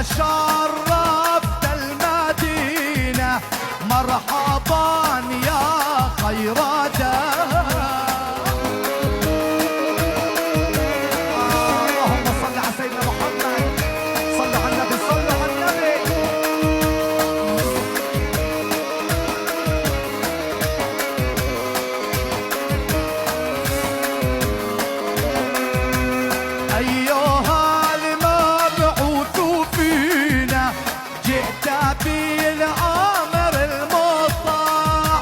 شرفت المدينة، مرحبا يا خيراته. اللهم صل على سيدنا محمد، صلوا على النبي، صلوا على النبي. أيها المبعوث فينا، جئت بالأمر المطاع،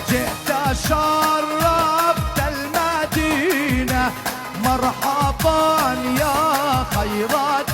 جئت شرفت المدينة، مرحبا يا خيرات